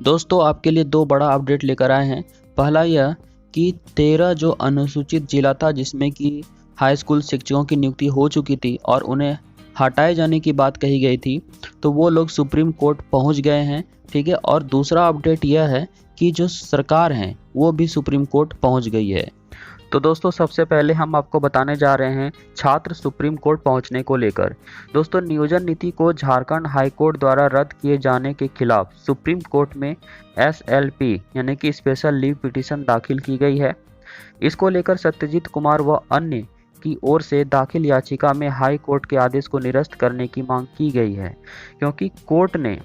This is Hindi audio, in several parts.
दोस्तों आपके लिए दो बड़ा अपडेट लेकर आए हैं। पहला यह कि 13 जो अनुसूचित जिला था जिसमें कि हाई स्कूल शिक्षकों की नियुक्ति हो चुकी थी और उन्हें हटाए जाने की बात कही गई थी, तो वो लोग सुप्रीम कोर्ट पहुंच गए हैं। ठीक है। और दूसरा अपडेट यह है कि जो सरकार है वो भी सुप्रीम कोर्ट पहुंच गई है। तो दोस्तों सबसे पहले हम आपको बताने जा रहे हैं छात्र सुप्रीम कोर्ट पहुंचने को लेकर। दोस्तों नियोजन नीति को झारखंड हाई कोर्ट द्वारा रद्द किए जाने के खिलाफ सुप्रीम कोर्ट में SLP यानी कि स्पेशल लीव पिटीशन दाखिल की गई है। इसको लेकर सत्यजीत कुमार व अन्य की ओर से दाखिल याचिका में हाई कोर्ट के आदेश को निरस्त करने की मांग की गई है, क्योंकि कोर्ट ने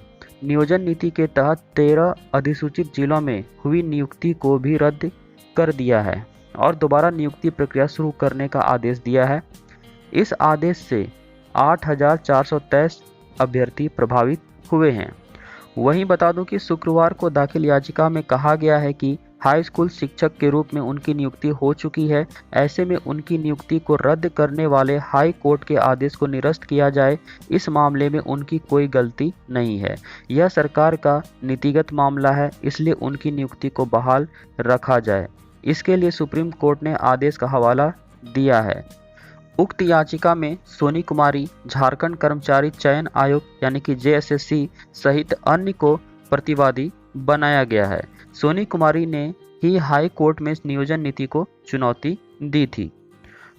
नियोजन नीति के तहत 13 अधिसूचित जिलों में हुई नियुक्ति को भी रद्द कर दिया है और दोबारा नियुक्ति प्रक्रिया शुरू करने का आदेश दिया है। इस आदेश से 8,423 अभ्यर्थी प्रभावित हुए हैं। वहीं बता दूं कि शुक्रवार को दाखिल याचिका में कहा गया है कि हाई स्कूल शिक्षक के रूप में उनकी नियुक्ति हो चुकी है, ऐसे में उनकी नियुक्ति को रद्द करने वाले हाई कोर्ट के आदेश को निरस्त किया जाए। इस मामले में उनकी कोई गलती नहीं है, यह सरकार का नीतिगत मामला है, इसलिए उनकी नियुक्ति को बहाल रखा जाए। इसके लिए सुप्रीम कोर्ट ने आदेश का हवाला दिया है। उक्त याचिका में सोनी कुमारी, झारखंड कर्मचारी चयन आयोग यानी कि JSSC सहित अन्य को प्रतिवादी बनाया गया है। सोनी कुमारी ने ही हाई कोर्ट में नियोजन नीति को चुनौती दी थी।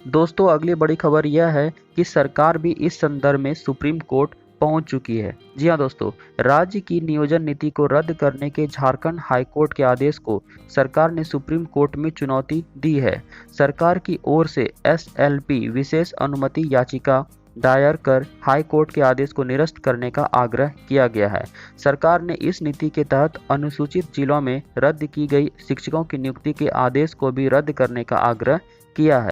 दोस्तों अगली बड़ी खबर यह है कि सरकार भी इस संदर्भ में सुप्रीम कोर्ट पहुंच चुकी है। जी हां दोस्तों, राज्य की नियोजन नीति को रद्द करने के झारखंड हाई कोर्ट के आदेश को सरकार ने सुप्रीम कोर्ट में चुनौती दी है। सरकार की ओर से SLP विशेष अनुमति याचिका दायर कर हाई कोर्ट के आदेश को निरस्त करने का आग्रह किया गया है। सरकार ने इस नीति के तहत अनुसूचित जिलों में रद्द की गई शिक्षकों की नियुक्ति के आदेश को भी रद्द करने का आग्रह किया है।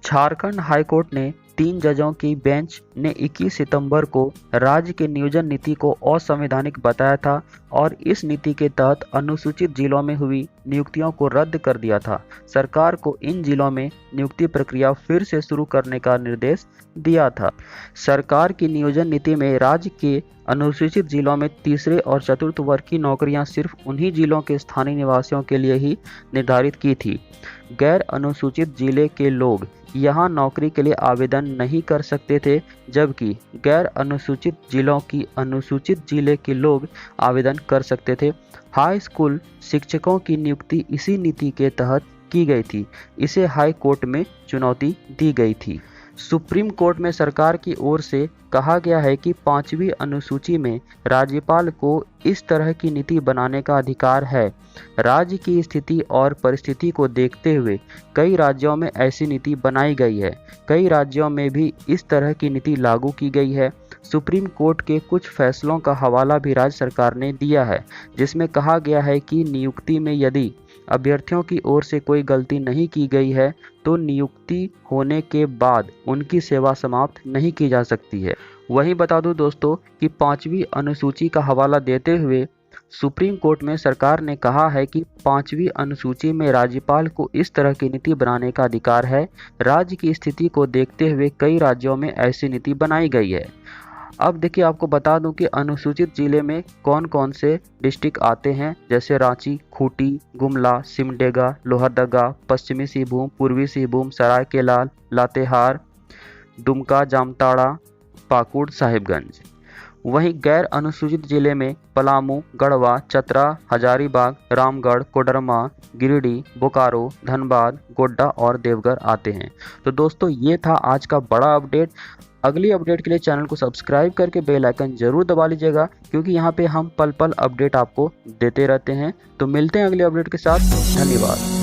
झारखंड हाई कोर्ट ने 3 जजों की बेंच ने 21 सितंबर को राज्य के नियोजन नीति को असंवैधानिक बताया था और इस नीति के तहत अनुसूचित जिलों में हुई नियुक्तियों को रद्द कर दिया था। सरकार को इन जिलों में नियुक्ति प्रक्रिया फिर से शुरू करने का निर्देश दिया था। सरकार की नियोजन नीति में राज्य के अनुसूचित जिलों में तीसरे और चतुर्थ वर्ग की नौकरियां सिर्फ उन्हीं जिलों के स्थानीय निवासियों के लिए ही निर्धारित की थी। गैर अनुसूचित जिले के लोग यहां नौकरी के लिए आवेदन नहीं कर सकते थे, जबकि गैर अनुसूचित जिलों की अनुसूचित जिले के लोग आवेदन कर सकते थे। हाई स्कूल शिक्षकों की नियुक्ति इसी नीति के तहत की गई थी। इसे हाई कोर्ट में चुनौती दी गई थी। सुप्रीम कोर्ट में सरकार की ओर से कहा गया है कि 5वीं अनुसूची में राज्यपाल को इस तरह की नीति बनाने का अधिकार है। राज्य की स्थिति और परिस्थिति को देखते हुए कई राज्यों में ऐसी नीति बनाई गई है। कई राज्यों में भी इस तरह की नीति लागू की गई है। सुप्रीम कोर्ट के कुछ फैसलों का हवाला भी राज्य सरकार ने दिया है, जिसमें कहा गया है कि नियुक्ति में यदि अभ्यर्थियों की ओर से कोई गलती नहीं की गई है तो नियुक्ति होने के बाद उनकी सेवा समाप्त नहीं की जा सकती है। वहीं बता दूं दोस्तों कि 5वीं अनुसूची का हवाला देते हुए सुप्रीम कोर्ट में सरकार ने कहा है कि 5वीं अनुसूची में राज्यपाल को इस तरह की नीति बनाने का अधिकार है। राज्य की स्थिति को देखते हुए कई राज्यों में ऐसी नीति बनाई गई है। अब देखिए आपको बता दूं कि अनुसूचित जिले में कौन कौन से डिस्ट्रिक्ट आते हैं, जैसे रांची, खूंटी, गुमला, सिमडेगा, लोहरदगा, पश्चिमी सिंहभूम, पूर्वी सिंहभूम, सरायकेला, लातेहार, दुमका, जामताड़ा, पाकुड़, साहिबगंज। वहीं गैर अनुसूचित जिले में पलामू, गढ़वा, चतरा, हजारीबाग, रामगढ़, कोडरमा, गिरिडीह, बोकारो, धनबाद, गोड्डा और देवघर आते हैं। तो दोस्तों ये था आज का बड़ा अपडेट। अगली अपडेट के लिए चैनल को सब्सक्राइब करके बेल आइकन जरूर दबा लीजिएगा, क्योंकि यहाँ पे हम पल पल अपडेट आपको देते रहते हैं। तो मिलते हैं अगले अपडेट के साथ। धन्यवाद।